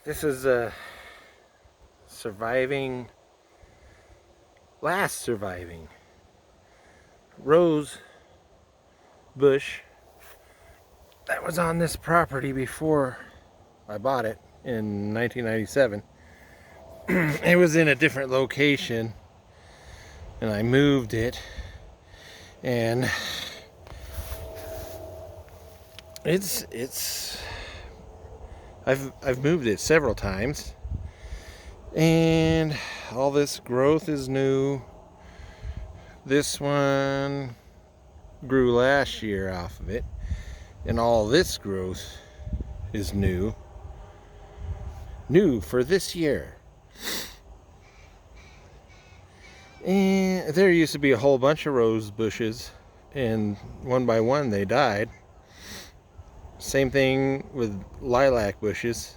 This is a last surviving rose bush that was on this property before I bought it in 1997. It was in a different location and I moved it, and I've moved it several times, and all this growth is new. This one grew last year off of it, and all this growth is new for this year. And there used to be a whole bunch of rose bushes, and one by one they died. Same thing with lilac bushes.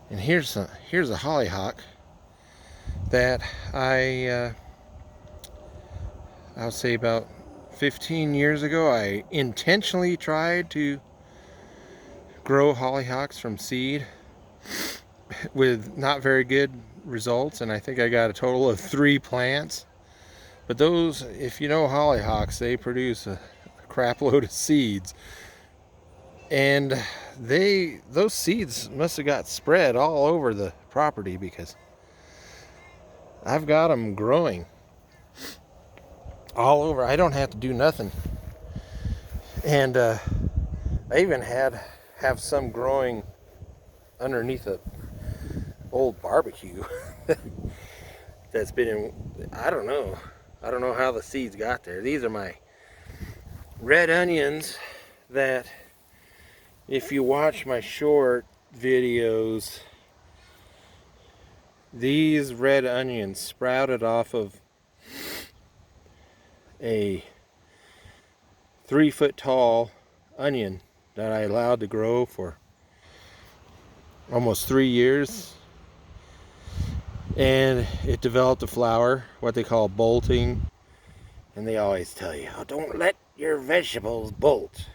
And here's a hollyhock that I'll say about 15 years ago I intentionally tried to grow hollyhocks from seed with not very good results, and I think I got a total of 3 plants. But those, if you know hollyhocks, they produce a crap load of seeds, and those seeds must have got spread all over the property, because I've got them growing all over. I don't have to do nothing, and I even have some growing underneath a old barbecue that's been in, I don't know how the seeds got there. These are my red onions that, if you watch my short videos, these red onions sprouted off of a 3-foot tall onion that I allowed to grow for almost 3 years, and it developed a flower, what they call bolting. And they always tell you, oh, don't let your vegetables bolt.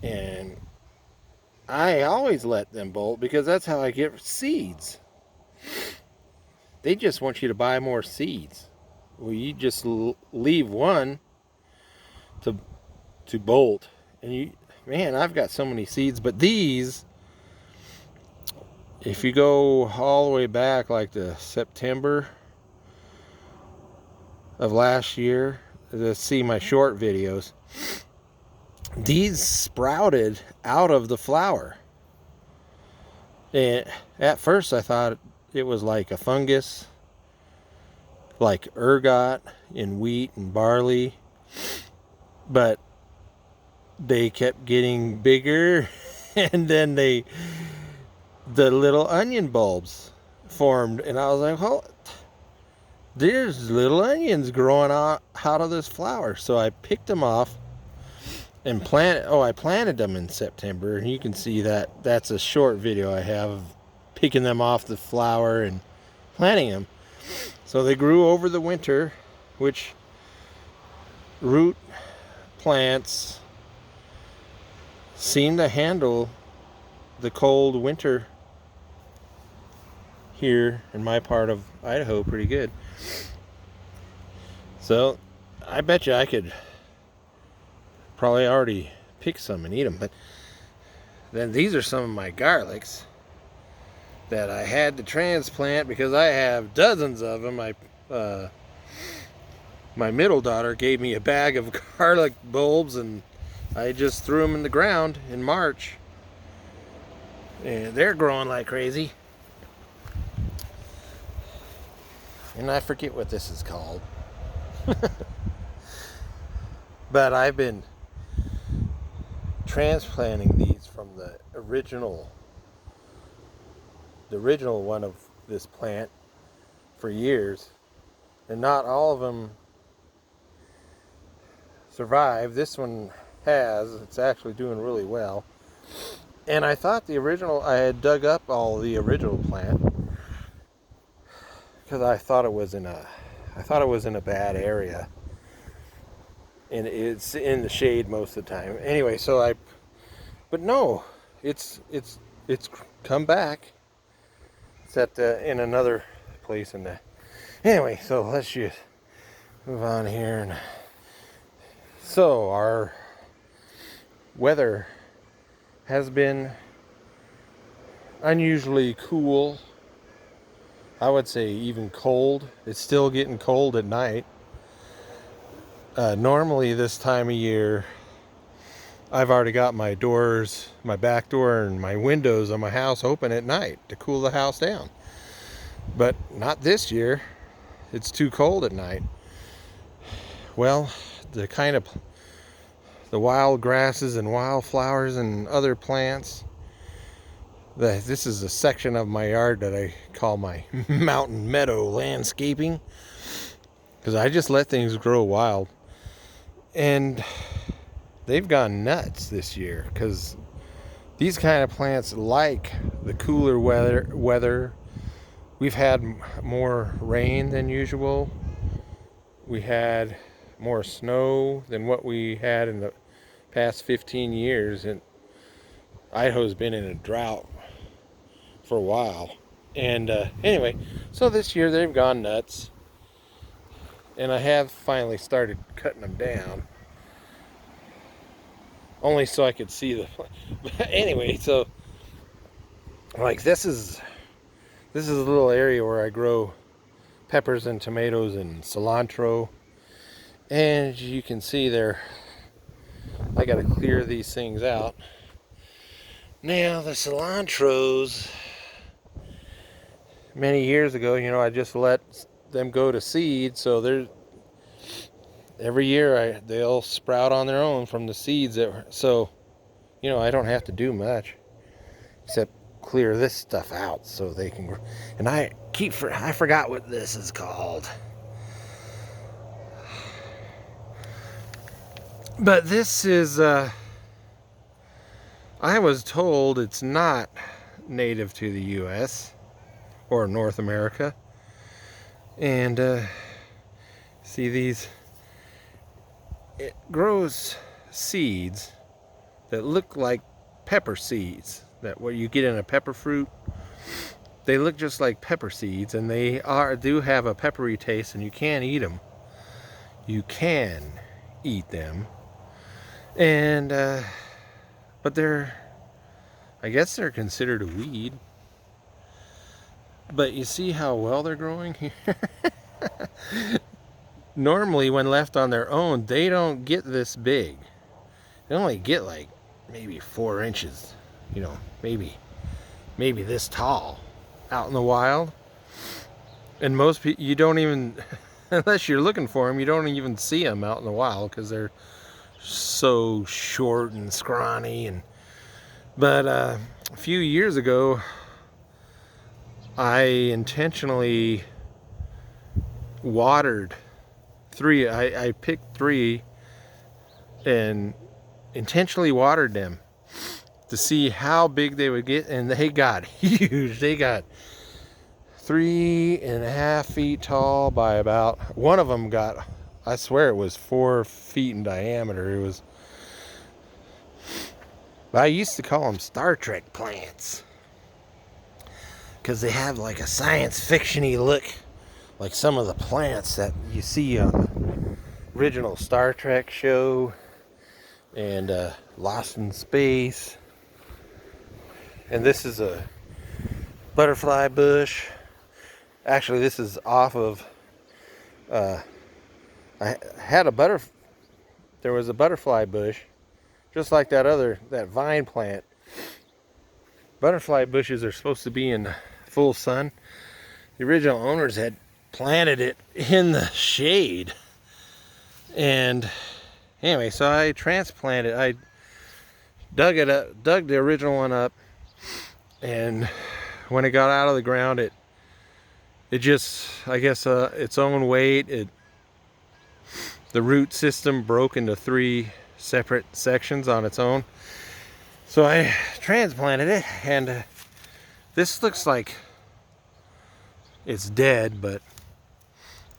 And I always let them bolt, because that's how I get seeds. They just want you to buy more seeds. Well, you just leave one to bolt, and man, I've got so many seeds. But these, if you go all the way back like to September of last year to see my short videos, these sprouted out of the flower. And at first I thought it was like a fungus, like ergot in wheat and barley, but they kept getting bigger, and then the little onion bulbs formed, and I was like, well, there's little onions growing out of this flower. So I picked them off and I planted them in September, and you can see that's a short video I have of picking them off the flower and planting them. So they grew over the winter, which root plants seem to handle the cold winter here in my part of Idaho pretty good. So I bet you I could probably already pick some and eat them. But then these are some of my garlics that I had to transplant, because I have dozens of them. My middle daughter gave me a bag of garlic bulbs, and I just threw them in the ground in March, and they're growing like crazy. And I forget what this is called. But I've been transplanting these from the original one of this plant for years, and not all of them survived. This one has. It's actually doing really well. And I thought I had dug up all the original plant, because I thought it was in a bad area, and it's in the shade most of the time. Anyway, so But no, it's come back. It's at in another place in the. Anyway, so let's just move on here. And so our weather has been unusually cool. I would say even cold. It's still getting cold at night. Normally this time of year, I've already got my doors, my back door and my windows on my house open at night to cool the house down. But not this year. It's too cold at night. Well, the wild grasses and wildflowers and other plants. This is a section of my yard that I call my Mountain Meadow landscaping, because I just let things grow wild. And they've gone nuts this year, because these kind of plants like the cooler weather. We've had more rain than usual. We had more snow than what we had in the past 15 years. And Idaho's been in a drought for a while. And anyway, so this year they've gone nuts. And I have finally started cutting them down. Only so I could see the... But anyway, so... like this is a little area where I grow peppers and tomatoes and cilantro. And as you can see there, I got to clear these things out. Now the cilantros, many years ago, I just let them go to seed. So they're every year they'll sprout on their own from the seeds so I don't have to do much except clear this stuff out so they can grow. And I forgot what this is called. But this is I was told it's not native to the US or North America. And see these, it grows seeds that look like pepper seeds, that what you get in a pepper fruit. They look just like pepper seeds, and they do have a peppery taste, and you can eat them. You can eat them. And but I guess they're considered a weed. But you see how well they're growing here? Normally when left on their own, they don't get this big. They only get like maybe 4 inches, maybe this tall out in the wild. And most people, you don't even, unless you're looking for them, you don't even see them out in the wild because they're so short and scrawny. But a few years ago, I intentionally watered 3. I picked 3 and intentionally watered them to see how big they would get, and they got huge. They got 3.5 feet tall by about, one of them got, I swear it was 4 feet in diameter. It was, I used to call them Star Trek plants because they have like a science fiction-y look, like some of the plants that you see on the original Star Trek show and Lost in Space. And this is a butterfly bush. Actually, this is off of I had there was a butterfly bush just like that vine plant. Butterfly bushes are supposed to be in full sun. The original owners had planted it in the shade. And anyway, so I transplanted, I dug the original one up, and when it got out of the ground, it just, I guess its own weight, the root system broke into 3 separate sections on its own. So I transplanted it, and this looks like it's dead, but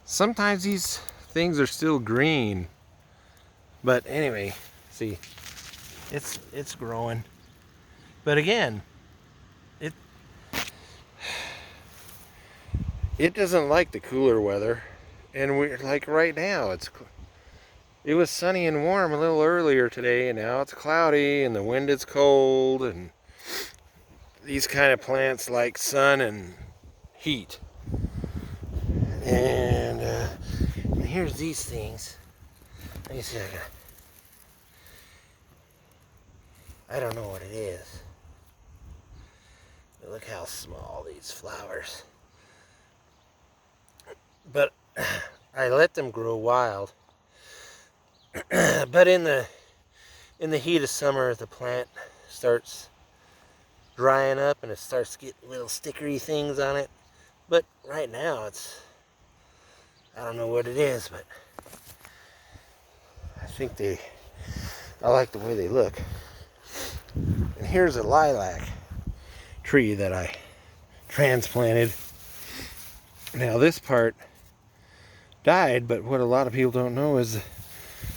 sometimes these things are still green. But anyway, see, it's growing. But again, it doesn't like the cooler weather, and we're like right now it was sunny and warm a little earlier today, and now it's cloudy and the wind is cold, and these kind of plants like sun and heat. And here's these things. Let me see. I don't know what it is, but look how small these flowers. But I let them grow wild. But in the heat of summer, the plant starts drying up and it starts getting little stickery things on it. But right now I don't know what it is, but I think I like the way they look. And here's a lilac tree that I transplanted. Now this part died, but what a lot of people don't know is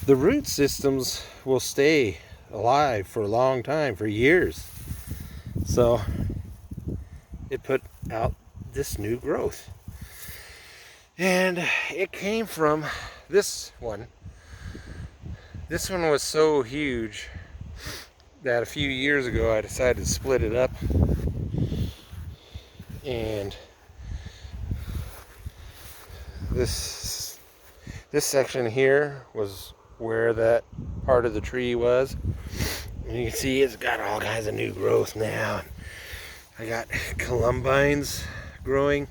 the root systems will stay alive for a long time, for years. So it put out this new growth. And it came from this one. This one was so huge that a few years ago I decided to split it up. And this section here was where that part of the tree was. And you can see it's got all kinds of new growth now. I got columbines growing.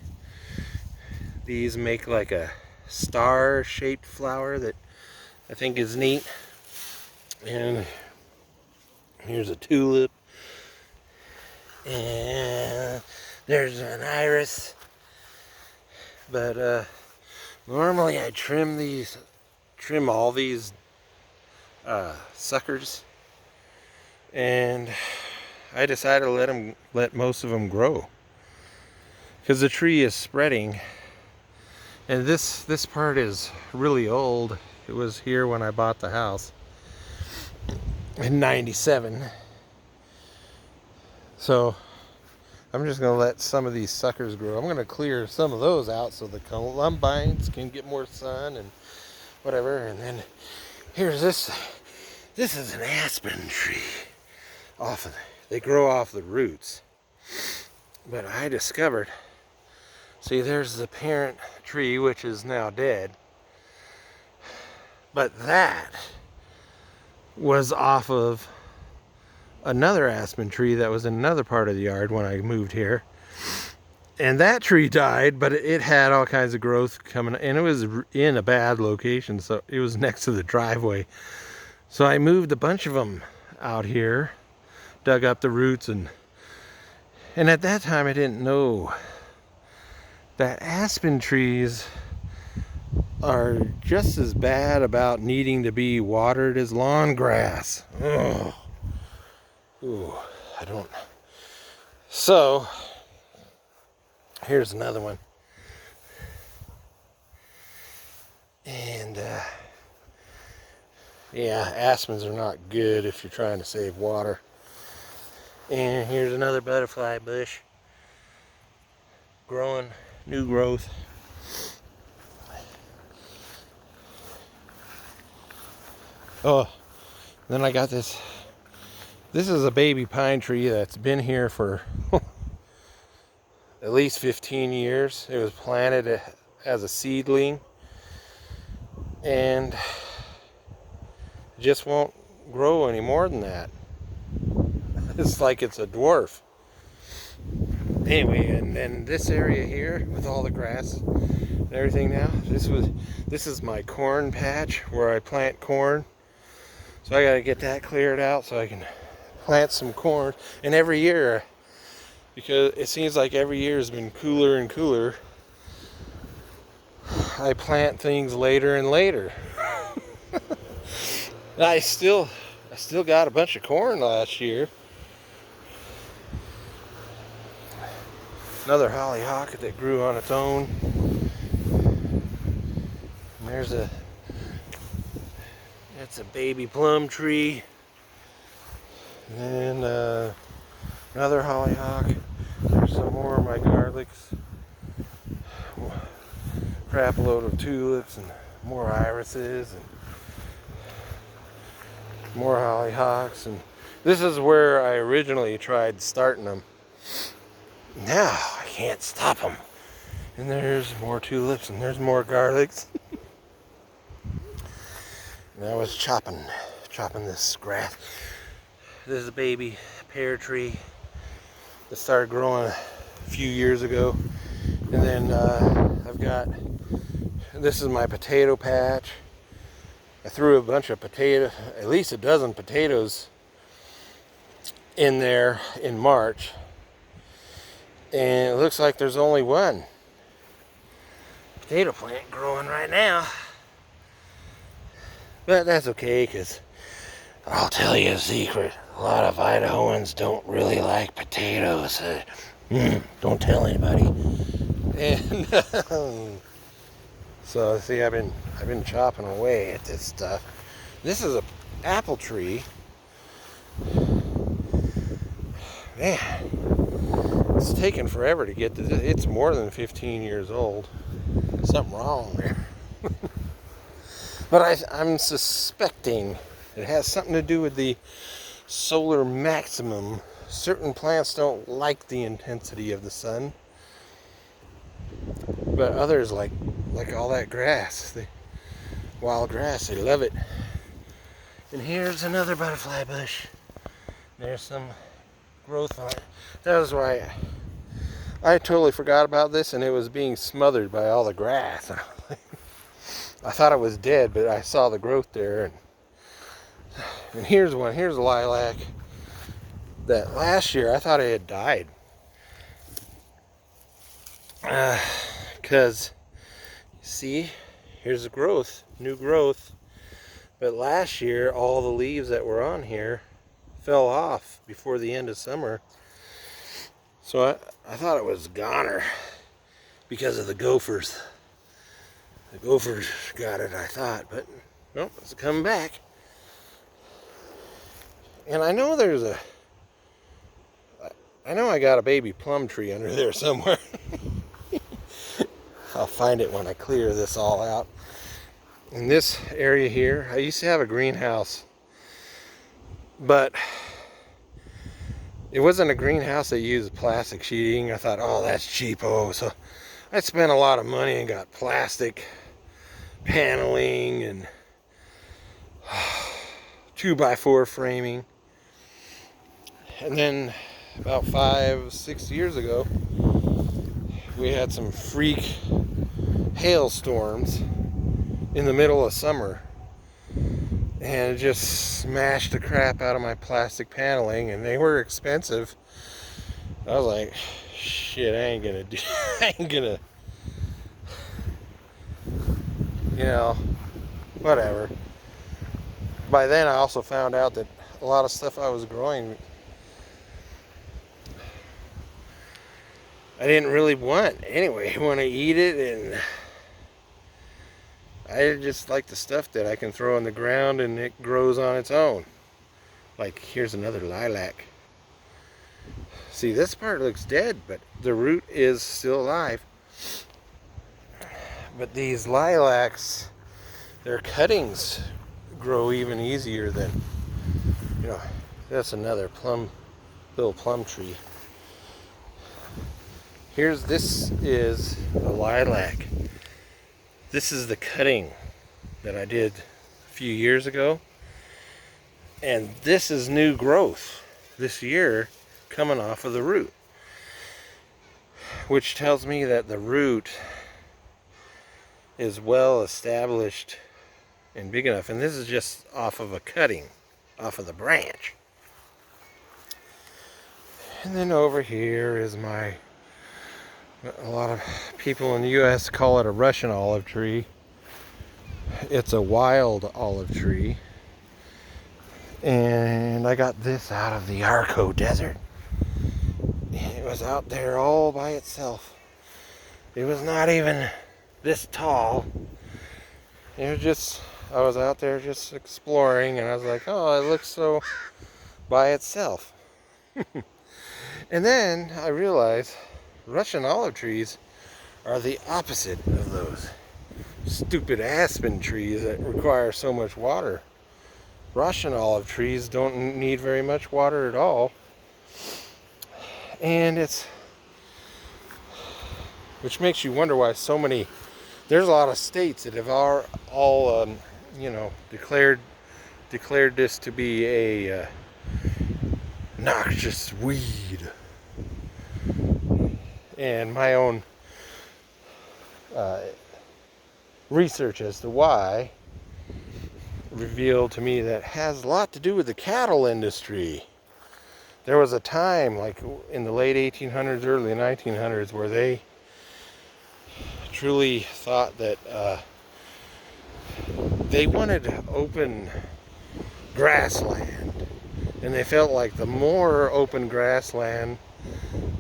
These make like a star-shaped flower that I think is neat. And here's a tulip. And there's an iris. But normally I trim all these suckers, and I decided to let most of them grow because the tree is spreading. And this part is really old. It was here when I bought the house in '97. So I'm just going to let some of these suckers grow. I'm going to clear some of those out so the columbines can get more sun and whatever. And then here's this. This is an aspen tree. They grow off the roots. But I discovered, see, there's the parent tree, which is now dead. But that was off of another aspen tree that was in another part of the yard when I moved here. And that tree died, but it had all kinds of growth coming, and it was in a bad location, so it was next to the driveway. So I moved a bunch of them out here, dug up the roots, and at that time I didn't know that aspen trees are just as bad about needing to be watered as lawn grass. Ugh. Ooh, I don't. So here's another one. And yeah, aspens are not good if you're trying to save water. And here's another butterfly bush growing, new growth. Oh, then I got this. This is a baby pine tree that's been here for at least 15 years. It was planted as a seedling and just won't grow any more than that. It's like it's a dwarf. Anyway, and then this area here with all the grass and everything now, this is my corn patch where I plant corn. So I gotta get that cleared out so I can plant some corn. And every year, because it seems like every year has been cooler and cooler, I plant things later and later. I still got a bunch of corn last year. Another hollyhock that grew on its own. And there's that's a baby plum tree. And Another hollyhock. There's some more of my garlics. Crap load of tulips and more irises and more hollyhocks. And this is where I originally tried starting them. Now I can't stop them. And there's more tulips and there's more garlics. And I was chopping this grass. This is a baby pear tree that started growing a few years ago. And then this is my potato patch. I threw a bunch of at least a dozen potatoes in there in March. And it looks like there's only one potato plant growing right now. But that's okay, because I'll tell you a secret. A lot of Idahoans don't really like potatoes. Don't tell anybody. And so see, I've been chopping away at this stuff. This is a apple tree. Man, it's taken forever to get to this. It's more than 15 years old. Something wrong there. But I'm suspecting it has something to do with the solar maximum. Certain plants don't like the intensity of the sun, but others like all that grass, the wild grass, they love it. And here's another butterfly bush. There's some growth on it. That was why I totally forgot about this, and it was being smothered by all the grass. I thought it was dead, but I saw the growth there. And here's one. Here's a lilac that last year I thought it had died. Because, see, here's the growth, new growth. But last year, all the leaves that were on here fell off before the end of summer. So I thought it was goner because of the gophers. The gophers got it, I thought, but nope, it's coming back. And I know I know I got a baby plum tree under there somewhere. I'll find it when I clear this all out. In this area here, I used to have a greenhouse, but it wasn't a greenhouse that used plastic sheeting. I thought, oh, that's cheapo. So I spent a lot of money and got plastic paneling and 2x4 framing. And then about 5-6 years ago, we had some freak hailstorms in the middle of summer, and it just smashed the crap out of my plastic paneling, and they were expensive. I was like, shit, I ain't gonna, you know, whatever. By then I also found out that a lot of stuff I was growing I didn't really want anyway. I want to eat it, and I just like the stuff that I can throw on the ground and it grows on its own. Like, here's another lilac. See, this part looks dead, but the root is still alive. But these lilacs, their cuttings grow even easier than, you know, that's another little plum tree. This is a lilac. This is the cutting that I did a few years ago. And this is new growth this year coming off of the root. Which tells me that the root is well established and big enough. And this is just off of a cutting, off of the branch. And then over here is a lot of people in the U.S. call it a Russian olive tree. It's a wild olive tree. And I got this out of the Arco Desert. It was out there all by itself. It was not even this tall. It was just, I was out there just exploring, and I was like, oh, it looks so by itself. And then I realized Russian olive trees are the opposite of those stupid aspen trees that require so much water. Russian olive trees don't need very much water at all. And which makes you wonder why there's a lot of states that have all declared this to be a noxious weed. And my own research as to why revealed to me that it has a lot to do with the cattle industry. There was a time, like in the late 1800s, early 1900s, where they truly thought that they wanted open grassland. And they felt like the more open grassland,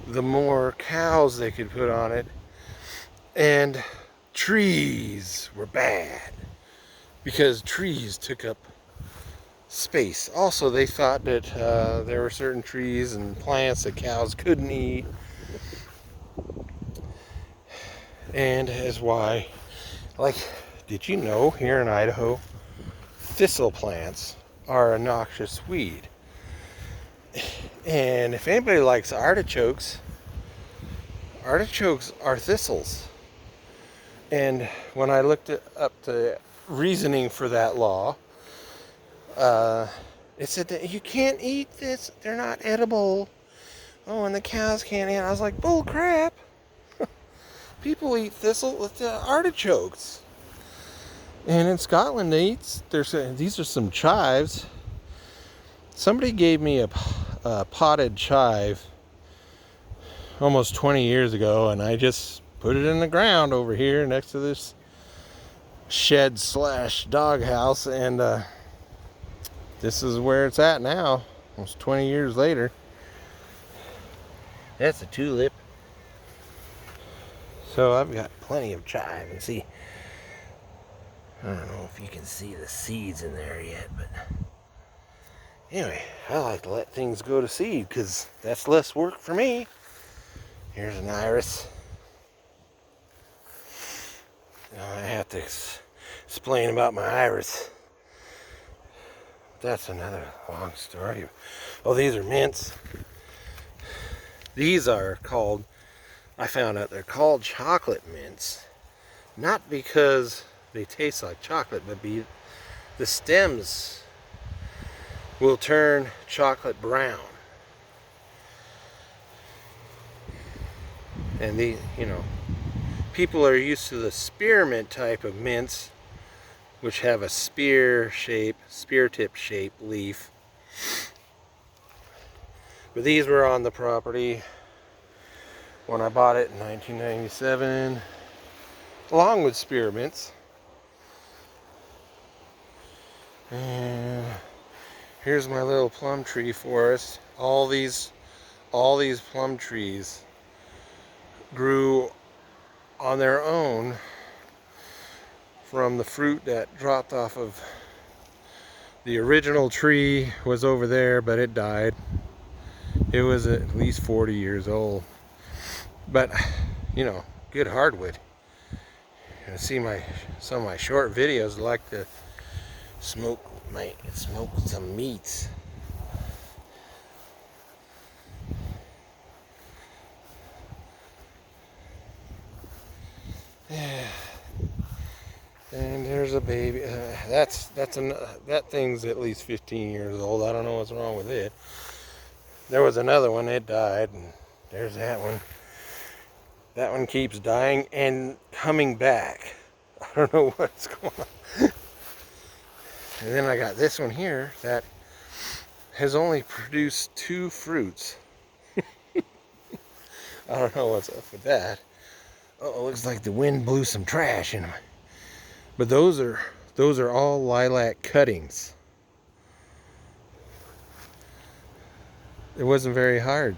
the more cows they could put on it. And trees were bad because trees took up space. Also, they thought that there were certain trees and plants that cows couldn't eat. And as why, like, did you know here in Idaho, thistle plants are a noxious weed? And if anybody likes artichokes, artichokes are thistles. And when I looked up the reasoning for that law, it said that you can't eat this, they're not edible. Oh, and the cows can't eat it. I was like, bull crap. People eat artichokes. And in Scotland, these are some chives. Somebody gave me a potted chive almost 20 years ago, and I just put it in the ground over here next to this shed / doghouse, and this is where it's at now, almost 20 years later. That's a tulip. So I've got plenty of chive, and see, I don't know if you can see the seeds in there yet, but anyway, I like to let things go to seed because that's less work for me. Here's an iris. Now I have to explain about my iris. That's another long story. Oh, these are mints. These are called, I found out they're called chocolate mints. Not because they taste like chocolate, but the stems will turn chocolate brown. And people are used to the spearmint type of mints, which have a spear tip shape leaf. But these were on the property when I bought it in 1997, along with spearmints. And here's my little plum tree forest. All these plum trees grew on their own from the fruit that dropped off of the original tree. Was over there, but it died. It was at least 40 years old. But, good hardwood. You see some of my short videos, I like to smoke some meats. And there's a baby. That thing's at least 15 years old. I don't know what's wrong with it. There was another one, it died, and there's that one. That one keeps dying and coming back. I don't know what's going on. And then I got this one here that has only produced 2 fruits. I don't know what's up with that. Oh, looks like the wind blew some trash in them. But those are all lilac cuttings. It wasn't very hard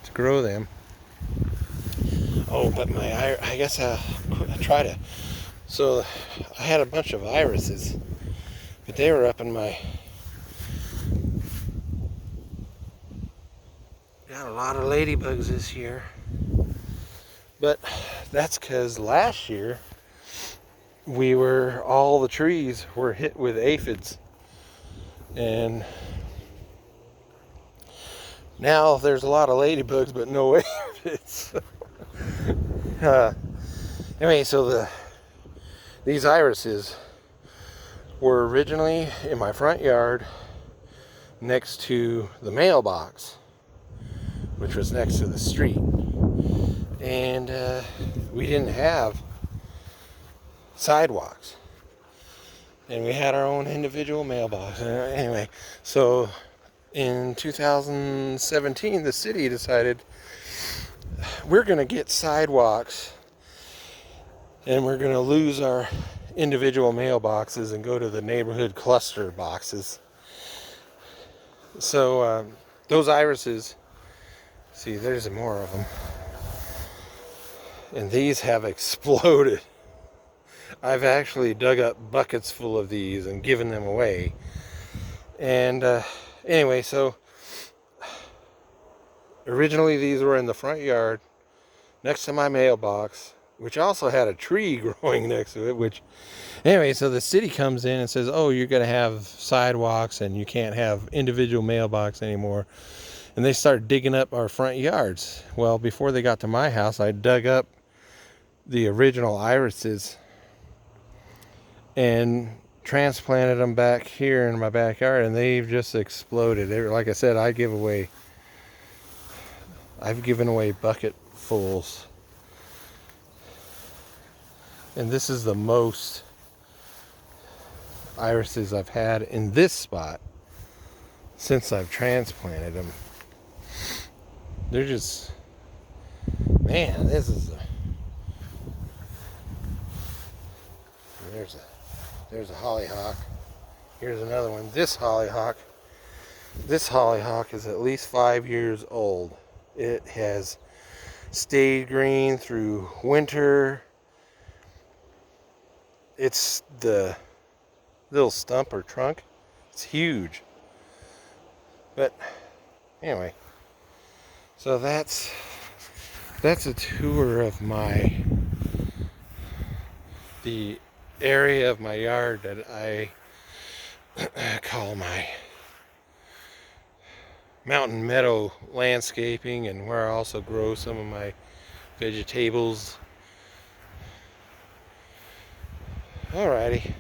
to grow them. Oh, but I guess I try to. So I had a bunch of irises, but they were up in my Got a lot of ladybugs this year. But that's because last year all the trees were hit with aphids. And now there's a lot of ladybugs, but no aphids. Anyway, so these irises were originally in my front yard next to the mailbox, which was next to the street. And we didn't have sidewalks. And we had our own individual mailbox. Anyway, so in 2017, the city decided we're going to get sidewalks and we're going to lose our individual mailboxes and go to the neighborhood cluster boxes. So those irises, see, there's more of them. And these have exploded. I've actually dug up buckets full of these and given them away. And anyway, so originally these were in the front yard next to my mailbox, which also had a tree growing next to it, which anyway, so the city comes in and says, oh, you're going to have sidewalks and you can't have individual mailbox anymore. And they start digging up our front yards. Well, before they got to my house, I dug up the original irises and transplanted them back here in my backyard, and they've just exploded. Like I said, I've given away bucketfuls, and this is the most irises I've had in this spot since I've transplanted them. They're just, man, this is there's a hollyhock. Here's another one. This hollyhock is at least 5 years old. It has stayed green through winter. It's the little stump or trunk. It's huge. But anyway, so that's a tour of the area of my yard that I call my Mountain Meadow landscaping, and where I also grow some of my vegetables. Alrighty.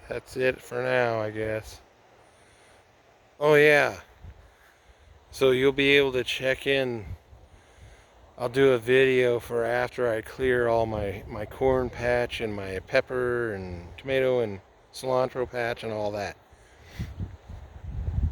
That's it for now, I guess. Oh yeah. So you'll be able to check in. I'll do a video for after I clear all my corn patch and my pepper and tomato and cilantro patch and all that.